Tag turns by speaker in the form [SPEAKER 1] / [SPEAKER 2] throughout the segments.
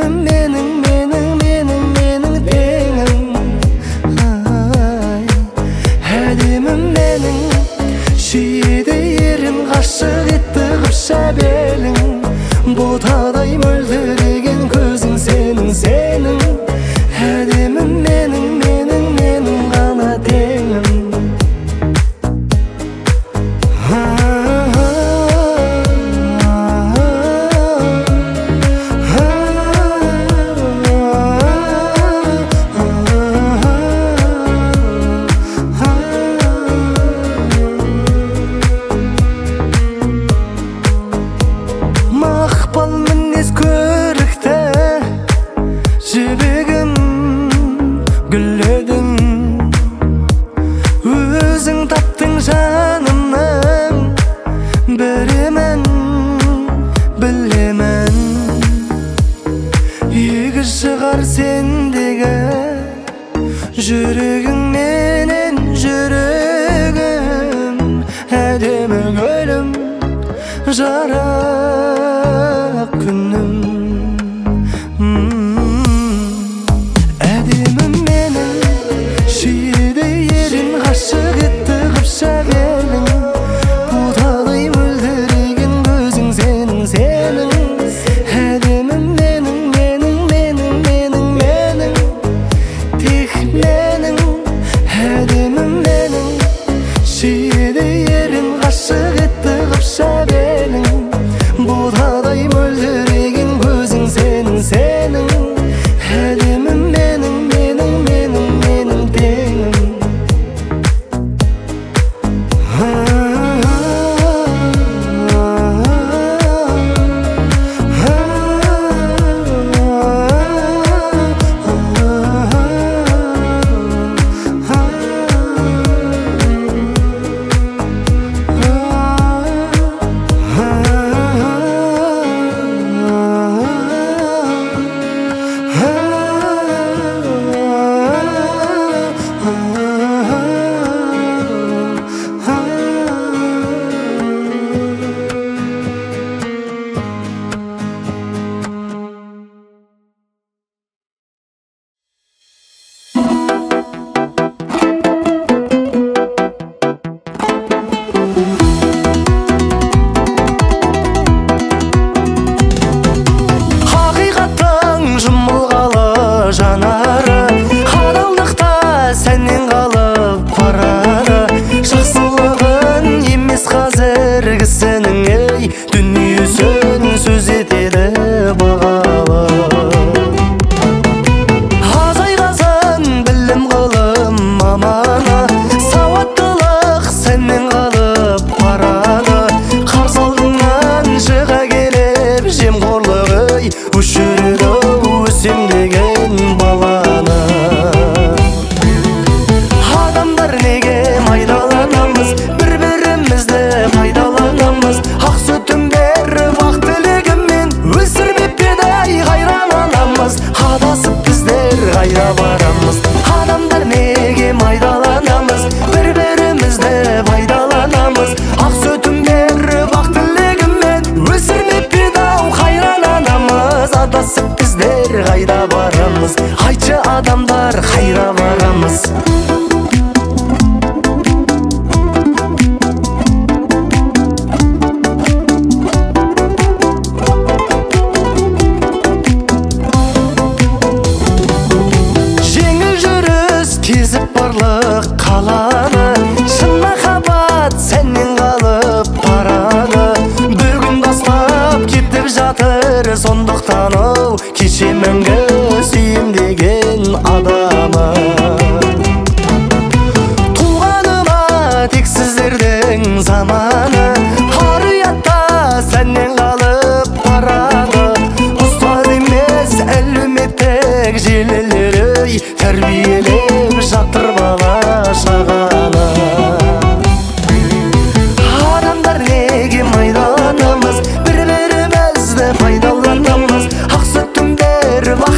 [SPEAKER 1] әдемім менің теңім. Әдемім менің сүйеді ерін, ғашық етті қыпша белің. Ботадай мөлдіреген көзің сенің. Әдемім менің ғана теңім. Мақпал мінез көрікті жібегім, гүл едің. Өзің таптың жанымның бірімін, білемін. Егі шығар сендегі жүрегің менен жүрегім. Әдемі гүлім, жарық күнім. Әдемім менің сүйеді ерін, ғашық етті қыпша белің. Ботадай мөлдіреген көзің сенің. Әдемім менің тек менің. Әдемім менің сүйеді ерін, ғашық етті қыпша белің. Ботадай мөлдіреген көзің сенің. Әдемім менің теңім. Хақиқаттың жұмылғалы жанары, адалдықта сәннен қалып барады. Жақсылығын емес қазір кісінің, ей, дүниесін сөз етеді бағалы. Азайғазын білім ғылым маманы, сауаттылық сәннен қалып барады. Қарсы алдыңнан шыға келіп жемқорлық, өшіреді өсем деген баланы. Адамдар неге майдаланамыз, бір-бірімізді пайдаланамыз. Ақ сүтін беріп ақ тілегіммен өсірмеп еді қайран анамыз. Адасып біздер қайда барамыз? Адамдар неге майдаланамыз, бір-бірімізді пайдаланамыз. Ақ сүтін беріп ақ тілегіммен өсірмеп еді қайран анамыз. Адасып біздер қайда барамыз? Айтшы адамдар, қайда барамыз? Жеңіл жүріс кезіп барлық қаланы, шын махаббат сәннен қалып барады. Бүгін бастап кетіп жатыр сондықтан ау, кеше мәңгі сүйем деген адамы. Туғаныма тек сіздердің заманы, ар ұятта сәннен қалып барады. Ұстаз емес әлеуметтік желілері тәрбиелеп жатыр бала шағаны. Адамдар неге майдаланамыз, бір-бірімізді пайдаланамыз. Ақ сүтін беріп ақ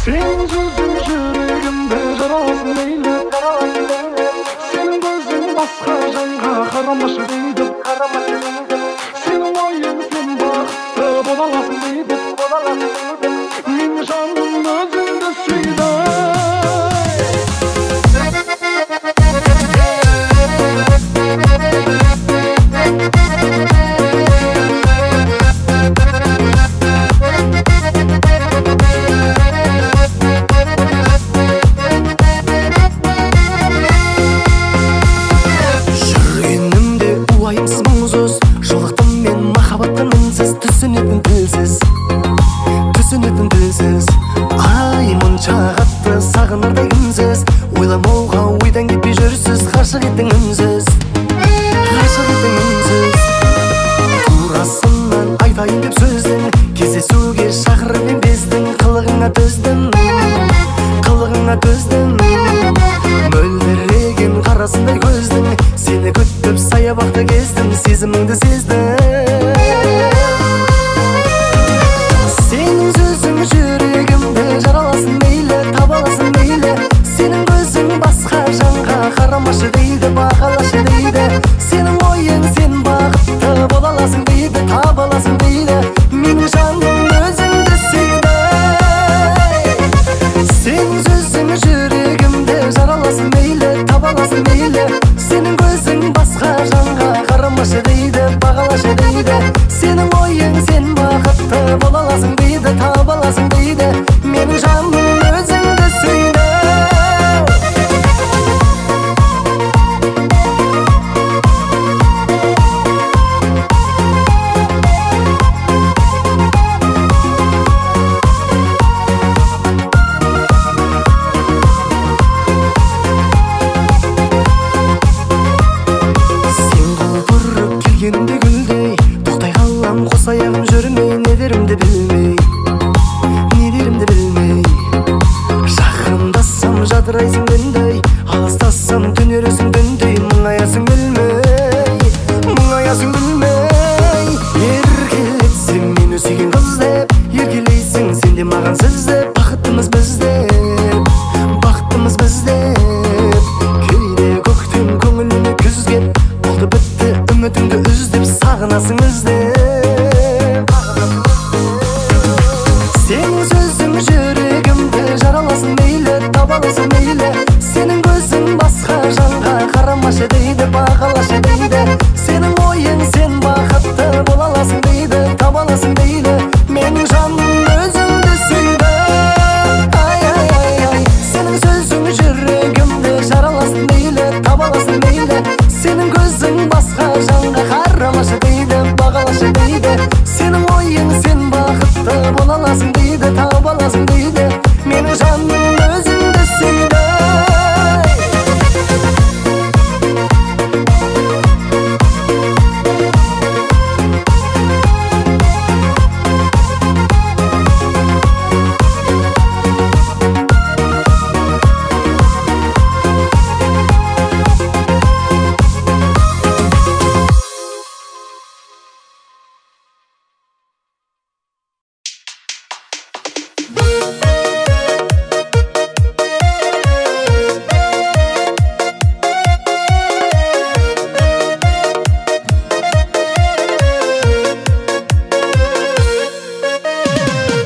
[SPEAKER 1] Senin sözün yüreğimde jaralaсын meyli. Senin gözün başka janға қарамашы дейді. Senin ойың sen бақытты бола аласың дейді. Мен жаным өзіңді сүйді. Ай мұнша қатты сағынардай кімсіз, ойламауға ойдан кетпей жүрсіз, ғашық еттің үнсіз, турасынан айтайын деп сөздің, кездесуге шақырып мен бездің, қылығыңа төздім, мөлдіреген қарасындай көздің, сені күтіп саябақта кездім, сезіміңді сездім. Қарамашы дейді, бағалашы дейді. Сенің ойың сен бақытты бола аласың дейді, таба аласың дейді. Менің жаным өзіңді сүйді. Сенің сөзің жүрегімді жараласын мейлі, таба аласың мейлі. Сенің көзің басқа жанға қарамашы дейді, бағалашы дейді. Сенің ойың сен бақытты бола аласың дейді, таба аласың дейді. Менің жаным өзіңді сүйді. Келгенімде гүлдей, тоқтай қалам қос аяғым жүрмей, не дерімді білмей. Жақындассам жадырайсың дүндей, алыстассам түнересің дүндей, мұңаясың білмей. Еркелетсем мені сүйген қыз деп, еркелейсің сен де маған сіз деп. Бақыттымыз біз деп, кейде көктем көңіліне күз кеп, болды бітті үмітіңді үздеп, сағынасың іздеп. Сенің сөзің жүрегімді жараласын мейлі, таба аласың мейлі. Сенің көзің басқа жанға қарамашы дейді, бағалашы дейді. Сенің ойың сен бақытты бола аласың дейді, таба аласың дейді. Менің жаным өзіңді сүйді. Сенің сөзің жүрегімді жараласын мейлі, таба аласың мейлі. Сенің көзің басқа жанға қарамашы дейді, бағалашы дейді. Сенің ойың сен бақытты бола аласың дейді, таба аласың дейді. Менің жаным өзіңді сүйді.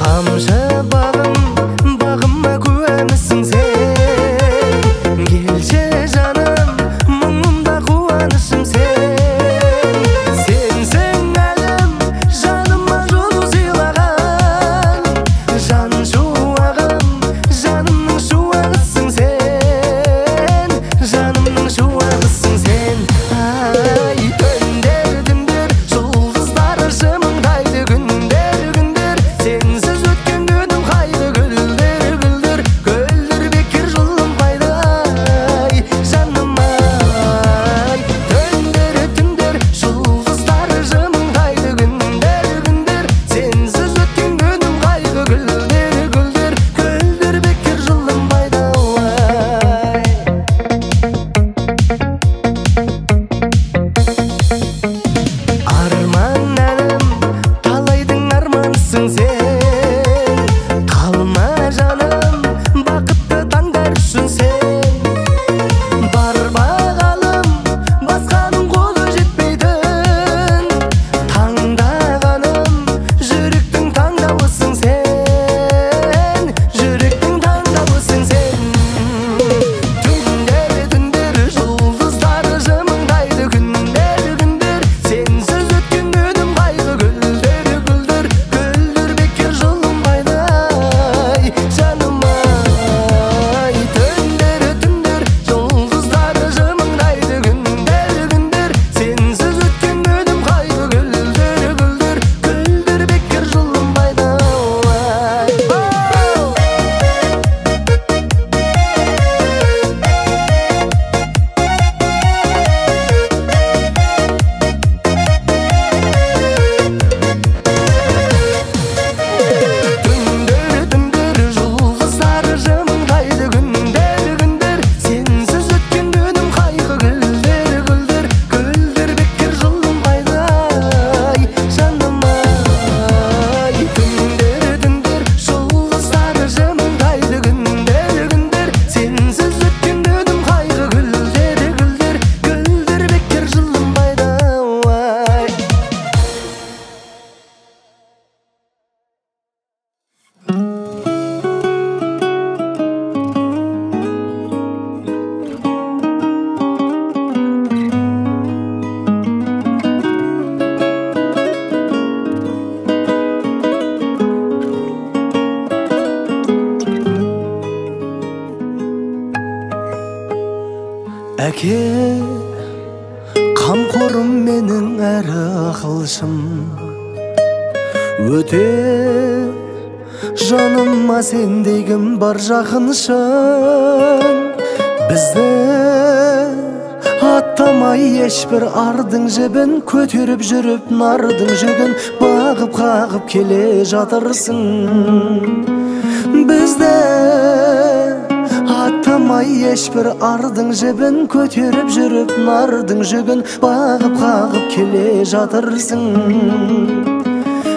[SPEAKER 1] Тамшы бағыма куәмісің сен, келші жаным, мұңымда қуанышым сен. Сенсің әлім, жаныма жолу сыйлаған, жан шуағым, жанымның шуағысың сен, жанымның шуағысың сен. Ай, түндер, жұлдыздар жымыңдайды күндер, сенсіз өткен күнім қайды, гүлдер, бекер жылым қайды. Ай, жаным ай, түндер, жұлдыздар жымыңдайды күндер, сенсіз өткен күнім қайды, гүлдер, бекер жылым қайды. Арман әнім, талайдың арманысың сен, қалма жаным, Әке, қамқорым менің әрі ақылшым, өте жаныма сендегім бар жақыншын. Бізді аттамай ешбір ардың жібін, көтеріп жүріп нардың жүгін бағып қағып келе жатырсың. Бізді аттамай ешбір ардың жібін, көтеріп жүріп нардың жүгін бағып қағып келе жатырсың.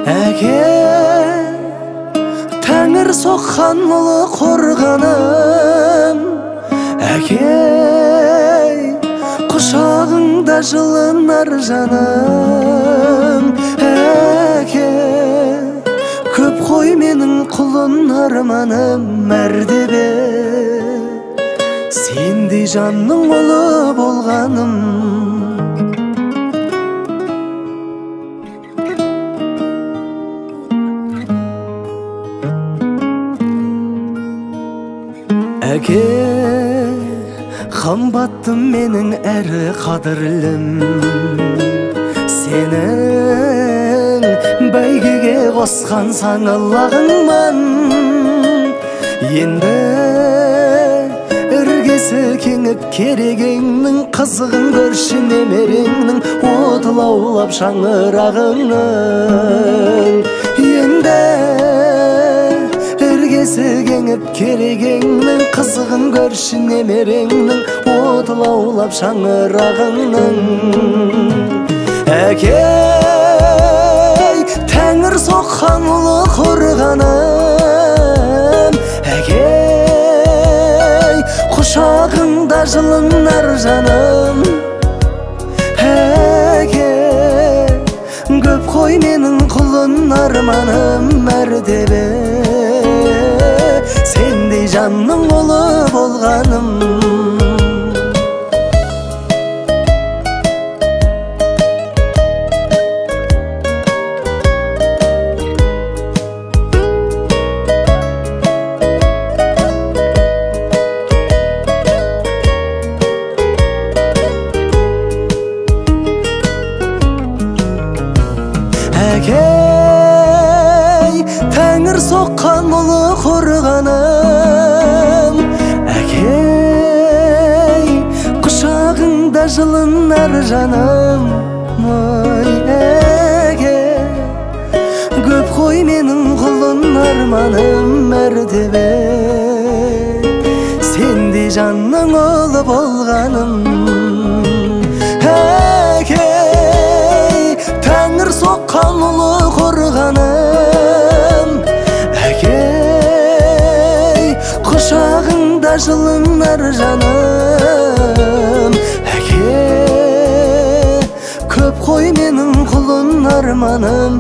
[SPEAKER 1] Әке, тәңір соққан ұлы қорғаным, әке, құшағыңда жылынар жаным. Әке, көп қой менің құлын арманым, мәртебе сендей жанның ұлы болғаным. Әке, қымбаттым менің әрі қадірлім, сенің бәйгеге қосқан саңылағыңмын. Енді іргесі кеңіп керегеңнің, қызығын көрші немереңнің, оты лаулап шаңырағыңның. Енді іргесі кеңіп керегеңнің, қызығын көрші немереңнің, оты лаулап шаңырағыңның. Әке, тәңір соққан ұлы қорғаным, әке, құшағыңда жылынар жаным. Әке, көп қой менің құлын арманым, мәртебе сендей жанның ұлы болғаным. Әке, тәңір соққан ұлы қорғаным, әке, құшағыңда жылынар жаным. Әке, көп қой менің құлын арманым, мәртебе сендей жанның ұлы болғаным. Әке, тәңір соққан ұлы қорғаным, әке, құшағыңда жылынар жаным. Әке, көп қой менің құлын арманым,